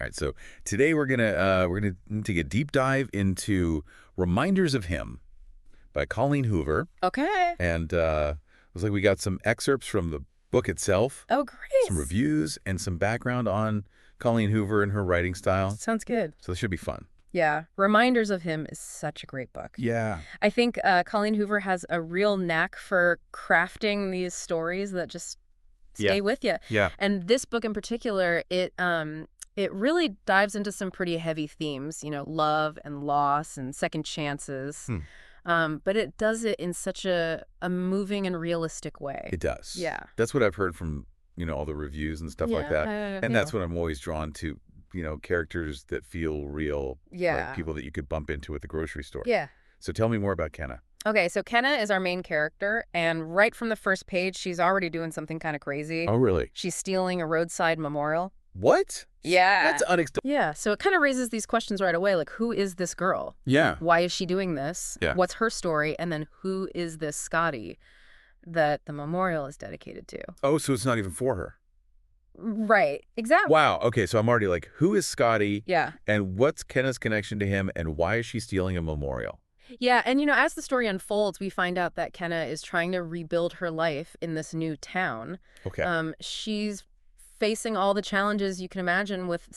All right, so today we're gonna take a deep dive into Reminders of Him by Colleen Hoover. Okay. And looks like we got some excerpts from the book itself, Oh, great. some reviews, and some background on Colleen Hoover and her writing style. Sounds good. So this should be fun. Yeah. Reminders of Him is such a great book. Yeah. I think Colleen Hoover has a real knack for crafting these stories that just stay with you. Yeah. And this book in particular, it really dives into some pretty heavy themes, love and loss and second chances. But it does it in such a moving and realistic way. It does. Yeah. That's what I've heard from, all the reviews and stuff like that. And that's what I'm always drawn to, characters that feel real. Yeah. Like people that you could bump into at the grocery store. Yeah. So tell me more about Kenna. Okay, so Kenna is our main character, and right from the first page, she's already doing something kind of crazy. Oh, really? She's stealing a roadside memorial. What? Yeah. That's unexpected. Yeah, so it kind of raises these questions right away, like, who is this girl? Yeah. Why is she doing this? Yeah. What's her story? And then who is this Scotty that the memorial is dedicated to? Oh, so it's not even for her. Right, exactly. Wow. Okay, so I'm already like, who is Scotty? Yeah. And what's Kenna's connection to him, and why is she stealing a memorial? Yeah, and as the story unfolds, we find out that Kenna is trying to rebuild her life in this new town. Okay. She's facing all the challenges you can imagine with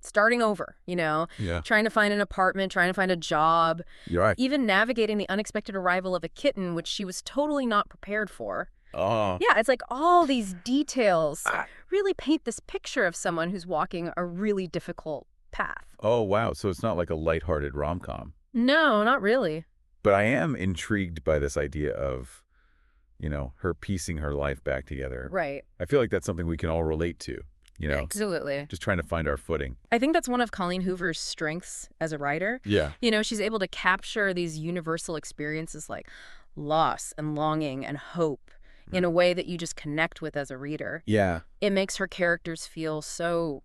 starting over, Yeah. trying to find an apartment, trying to find a job, You're right. even navigating the unexpected arrival of a kitten, which she was totally not prepared for. Oh. Yeah, it's like all these details really paint this picture of someone who's walking a really difficult path. Oh, wow. So it's not like a lighthearted rom-com. No, not really. But I am intrigued by this idea of, her piecing her life back together. Right. I feel like that's something we can all relate to, Absolutely. just trying to find our footing. I think that's one of Colleen Hoover's strengths as a writer. Yeah. She's able to capture these universal experiences like loss and longing and hope in a way that you just connect with as a reader. Yeah. It makes her characters feel so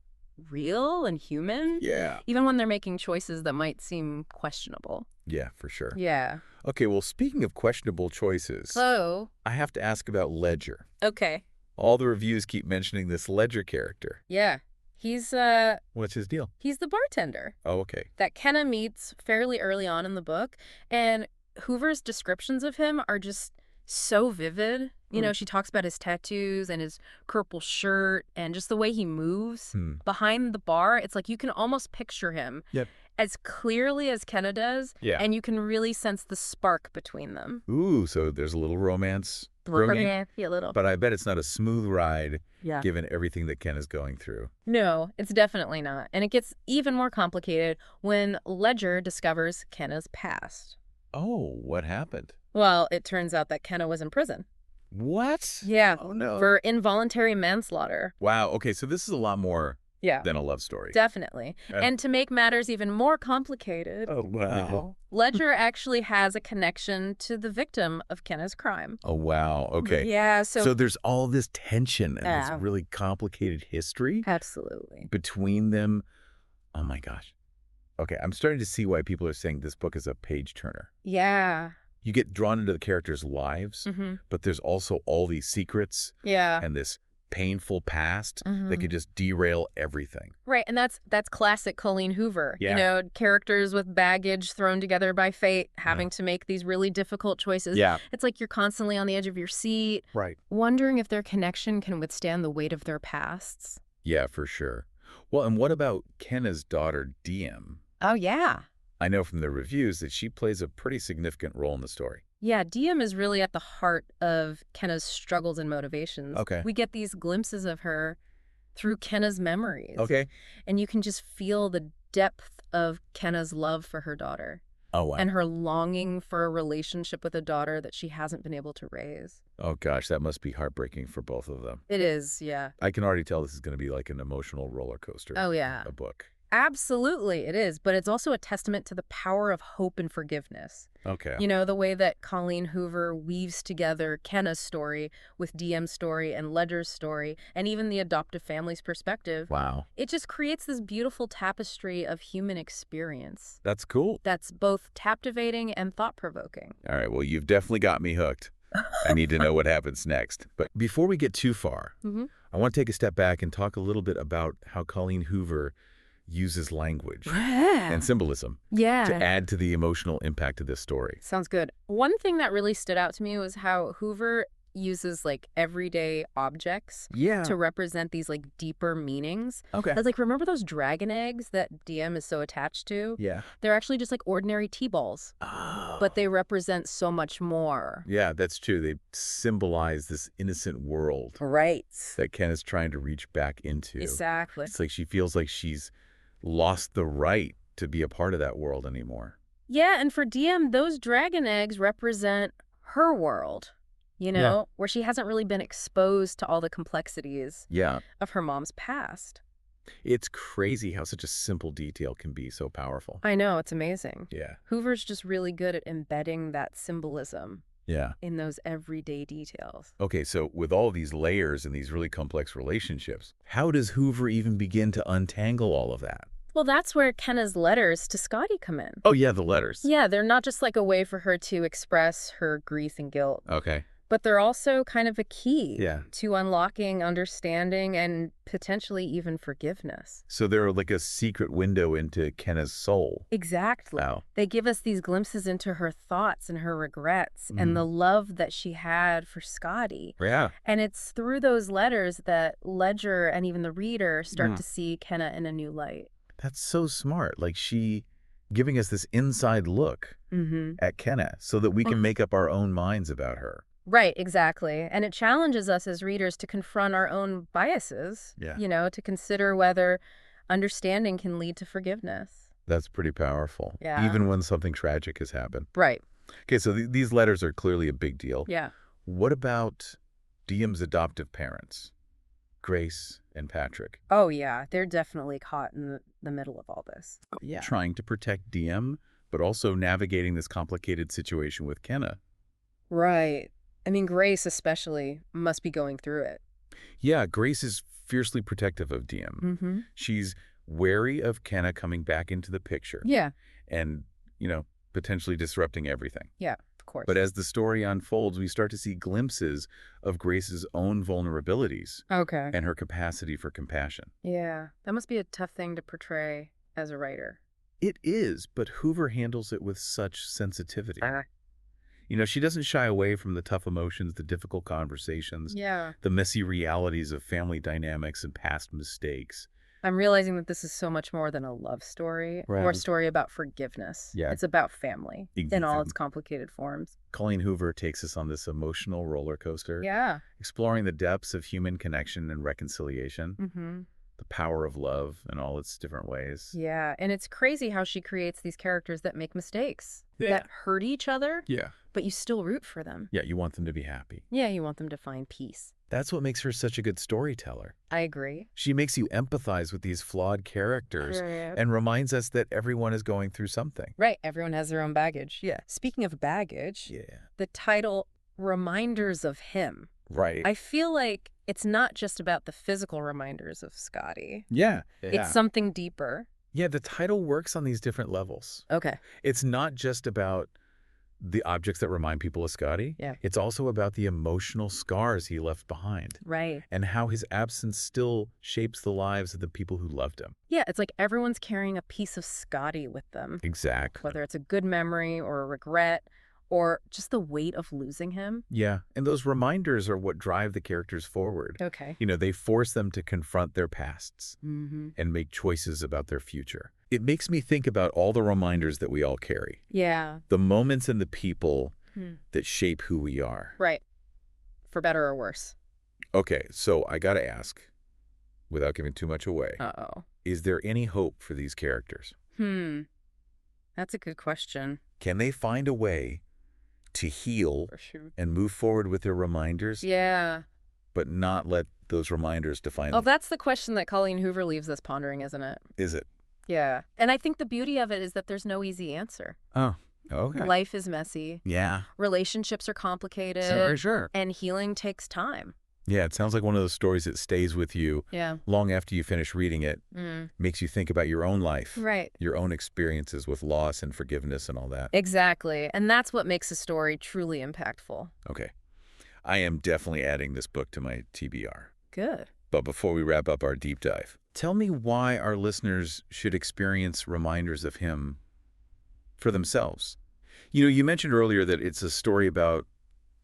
real and human. Yeah. Even when they're making choices that might seem questionable. Yeah, for sure. Yeah. Okay, well, speaking of questionable choices, So, I have to ask about Ledger. okay. All the reviews keep mentioning this Ledger character. Yeah. He's What's his deal? the bartender Oh, okay. that Kenna meets fairly early on in the book. And Hoover's descriptions of him are just so vivid. She talks about his tattoos and his purple shirt and just the way he moves behind the bar. It's like you can almost picture him as clearly as Kenna does. Yeah. And you can really sense the spark between them. Ooh, so there's a little romance brewing. Yeah, a little. But I bet it's not a smooth ride Yeah. given everything that Ken is going through. No, it's definitely not. And it gets even more complicated when Ledger discovers Kenna's past. Oh, what happened? Well, it turns out that Kenna was in prison. What? Yeah. Oh, no. For involuntary manslaughter. Wow, okay, so this is a lot more Yeah. than a love story. Definitely. And to make matters even more complicated, Oh, wow. Ledger actually has a connection to the victim of Kenna's crime. Oh, wow, okay. Yeah, So there's all this tension and Yeah. this really complicated history Absolutely. between them. Oh, my gosh. Okay, I'm starting to see why people are saying this book is a page-turner. Yeah. You get drawn into the characters' lives, but there's also all these secrets Yeah. and this painful past that could just derail everything. Right, and that's classic Colleen Hoover. Yeah. Characters with baggage thrown together by fate, having to make these really difficult choices. Yeah. It's like you're constantly on the edge of your seat, Right. wondering if their connection can withstand the weight of their pasts. Yeah, for sure. Well, and what about Kenna's daughter, Diem? Oh, yeah. I know from the reviews that she plays a pretty significant role in the story. Yeah, Diem is really at the heart of Kenna's struggles and motivations. Okay. We get these glimpses of her through Kenna's memories. Okay. And you can just feel the depth of Kenna's love for her daughter. Oh, wow. And her longing for a relationship with a daughter that she hasn't been able to raise. Oh, gosh, that must be heartbreaking for both of them. It is, yeah. I can already tell this is going to be like an emotional roller coaster. Oh, yeah. A book. Absolutely, it is. But it's also a testament to the power of hope and forgiveness. Okay. The way that Colleen Hoover weaves together Kenna's story with Diem's story and Ledger's story, and even the adoptive family's perspective. Wow. It just creates this beautiful tapestry of human experience That's cool. that's both captivating and thought-provoking. All right, well, you've definitely got me hooked. I need to know what happens next. But before we get too far, I want to take a step back and talk a little bit about how Colleen Hoover uses language and symbolism to add to the emotional impact of this story. Sounds good. One thing that really stood out to me was how Hoover uses like everyday objects to represent these like deeper meanings. Okay. That's like, remember those dragon eggs that Diem is so attached to? Yeah. They're actually just like ordinary tea balls, but they represent so much more. Yeah, that's true. They symbolize this innocent world that Ken is trying to reach back into. Exactly. It's like she feels like she's lost the right to be a part of that world anymore. Yeah, and for Diem, those dragon eggs represent her world, where she hasn't really been exposed to all the complexities of her mom's past. It's crazy how such a simple detail can be so powerful. I know, it's amazing. Yeah. Hoover's just really good at embedding that symbolism in those everyday details. Okay, so with all these layers and these really complex relationships, how does Hoover even begin to untangle all of that? Well, that's where Kenna's letters to Scotty come in. Oh, yeah, the letters. Yeah, they're not just like a way for her to express her grief and guilt. Okay. But they're also kind of a key Yeah. to unlocking understanding and potentially even forgiveness. So they're like a secret window into Kenna's soul. Exactly. Wow. They give us these glimpses into her thoughts and her regrets and the love that she had for Scotty. Yeah. And it's through those letters that Ledger and even the reader start to see Kenna in a new light. That's so smart. Like she giving us this inside look at Kenna so that we can make up our own minds about her. Right, exactly. And it challenges us as readers to confront our own biases, to consider whether understanding can lead to forgiveness. That's pretty powerful. Yeah. Even when something tragic has happened. Right. Okay, so these letters are clearly a big deal. Yeah. What about Diem's adoptive parents, Grace and Patrick? Oh, yeah. They're definitely caught in the middle of all this. Yeah. Trying to protect Diem, but also navigating this complicated situation with Kenna. Right. I mean, Grace especially must be going through it. Yeah, Grace is fiercely protective of Diem. She's wary of Kenna coming back into the picture. Yeah. And, potentially disrupting everything. Yeah, of course. But as the story unfolds, we start to see glimpses of Grace's own vulnerabilities. Okay. And her capacity for compassion. Yeah, that must be a tough thing to portray as a writer. It is, but Hoover handles it with such sensitivity. She doesn't shy away from the tough emotions, the difficult conversations, the messy realities of family dynamics and past mistakes. I'm realizing that this is so much more than a love story or a story about forgiveness. Yeah. It's about family in all its complicated forms. Colleen Hoover takes us on this emotional roller coaster. Yeah. Exploring the depths of human connection and reconciliation. The power of love in all its different ways. Yeah, and it's crazy how she creates these characters that make mistakes, that hurt each other, but you still root for them. Yeah, you want them to be happy. Yeah, you want them to find peace. That's what makes her such a good storyteller. I agree. She makes you empathize with these flawed characters and reminds us that everyone is going through something. Right, everyone has their own baggage. Yeah. Speaking of baggage, the title Reminders of Him. Right. I feel like it's not just about the physical reminders of Scotty. Yeah. It's something deeper. Yeah, the title works on these different levels. Okay. It's not just about the objects that remind people of Scotty. Yeah. It's also about the emotional scars he left behind. Right. And how his absence still shapes the lives of the people who loved him. Yeah, it's like everyone's carrying a piece of Scotty with them. Exactly. Whether it's a good memory or a regret, or just the weight of losing him. Yeah, and those reminders are what drive the characters forward. Okay. They force them to confront their pasts and make choices about their future. It makes me think about all the reminders that we all carry. Yeah. The moments and the people that shape who we are. Right. For better or worse. Okay, so I gotta ask, without giving too much away, is there any hope for these characters? That's a good question. Can they find a way to heal and move forward with their reminders? Yeah. But not let those reminders define them? Oh, that's the question that Colleen Hoover leaves us pondering, isn't it? Is it? Yeah. And I think the beauty of it is that there's no easy answer. Oh, okay. Life is messy. Yeah. Relationships are complicated. Sure. And healing takes time. Yeah, it sounds like one of those stories that stays with you long after you finish reading it. Makes you think about your own life. Right. Your own experiences with loss and forgiveness and all that. Exactly. And that's what makes a story truly impactful. Okay. I am definitely adding this book to my TBR. Good. But before we wrap up our deep dive, tell me why our listeners should experience reminders of him for themselves. You mentioned earlier that it's a story about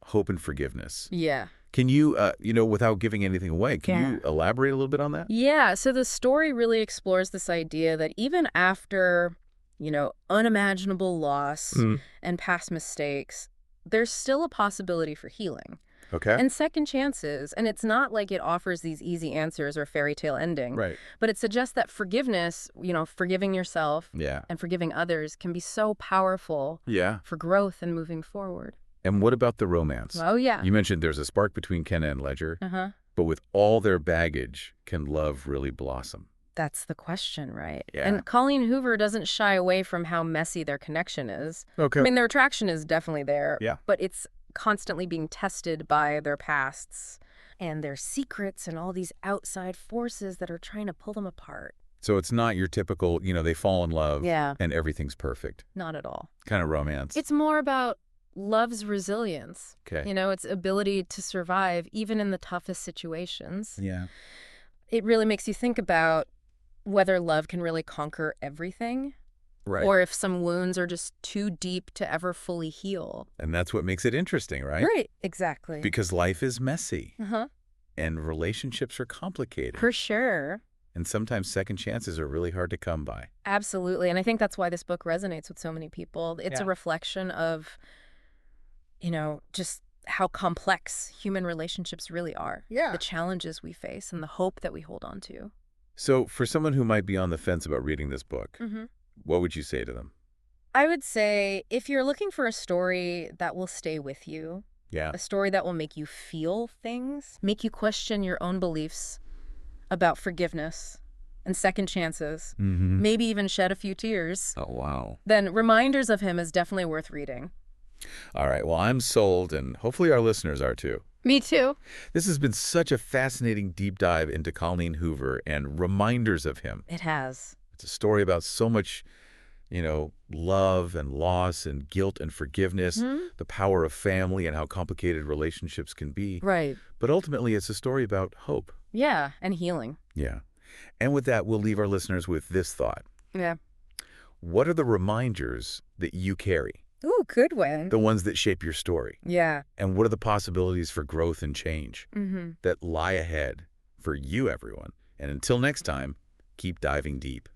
hope and forgiveness. Yeah. Can you, without giving anything away, can you elaborate a little bit on that? Yeah, so the story really explores this idea that even after, unimaginable loss and past mistakes, there's still a possibility for healing. Okay. And second chances. And it's not like it offers these easy answers or fairy tale ending. Right. But it suggests that forgiveness, forgiving yourself and forgiving others can be so powerful for growth and moving forward. And what about the romance? Oh, yeah. You mentioned there's a spark between Kenna and Ledger, but with all their baggage, can love really blossom? That's the question, right? Yeah. And Colleen Hoover doesn't shy away from how messy their connection is. Okay. I mean, their attraction is definitely there, Yeah. but it's constantly being tested by their pasts and their secrets and all these outside forces that are trying to pull them apart. So it's not your typical, they fall in love and everything's perfect. Not at all. Kind of romance. It's more about love's resilience. Okay. Its ability to survive even in the toughest situations. Yeah. It really makes you think about whether love can really conquer everything. Right. Or if some wounds are just too deep to ever fully heal. And that's what makes it interesting, right? Right, exactly. Because life is messy. Uh-huh. And relationships are complicated. For sure. And sometimes second chances are really hard to come by. Absolutely. And I think that's why this book resonates with so many people. It's a reflection of, just how complex human relationships really are. Yeah. The challenges we face and the hope that we hold on to. So for someone who might be on the fence about reading this book, what would you say to them? I would say if you're looking for a story that will stay with you, a story that will make you feel things, make you question your own beliefs about forgiveness and second chances, maybe even shed a few tears. Oh, wow. Then Reminders of Him is definitely worth reading. All right. Well, I'm sold, and hopefully our listeners are too. Me too. This has been such a fascinating deep dive into Colleen Hoover and Reminders of Him. It has. It's a story about so much, love and loss and guilt and forgiveness, the power of family and how complicated relationships can be. Right. But ultimately, it's a story about hope. Yeah, and healing. Yeah. And with that, we'll leave our listeners with this thought. Yeah. What are the reminders that you carry? Ooh, good one. The ones that shape your story. Yeah. And what are the possibilities for growth and change that lie ahead for you, everyone? And until next time, keep diving deep.